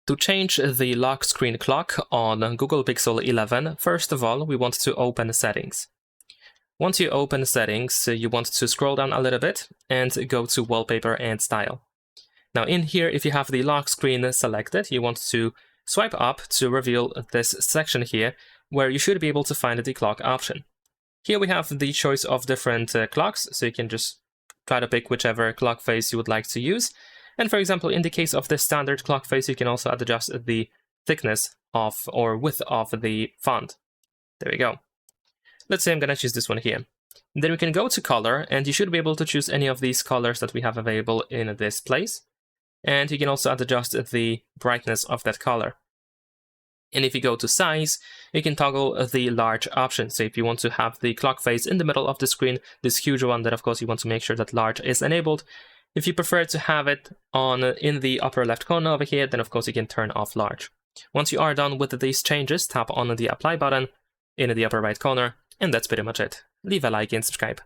To change the lock screen clock on Google Pixel 11, first of all, we want to open Settings. Once you open Settings, you want to scroll down a little bit and go to Wallpaper and Style. Now in here, if you have the lock screen selected, you want to swipe up to reveal this section here, where you should be able to find the clock option. Here we have the choice of different clocks, so you can just try to pick whichever clock face you would like to use. And for example, in the case of the standard clock face, you can also adjust the thickness of or width of the font. There we go. Let's say I'm going to choose this one here. Then we can go to color, and you should be able to choose any of these colors that we have available in this place. And you can also adjust the brightness of that color. And if you go to size, you can toggle the large option. So if you want to have the clock face in the middle of the screen, this huge one, that of course you want to make sure that large is enabled. If you prefer to have it on in the upper left corner over here, then of course you can turn off large. Once you are done with these changes, tap on the apply button in the upper right corner, and that's pretty much it. Leave a like and subscribe.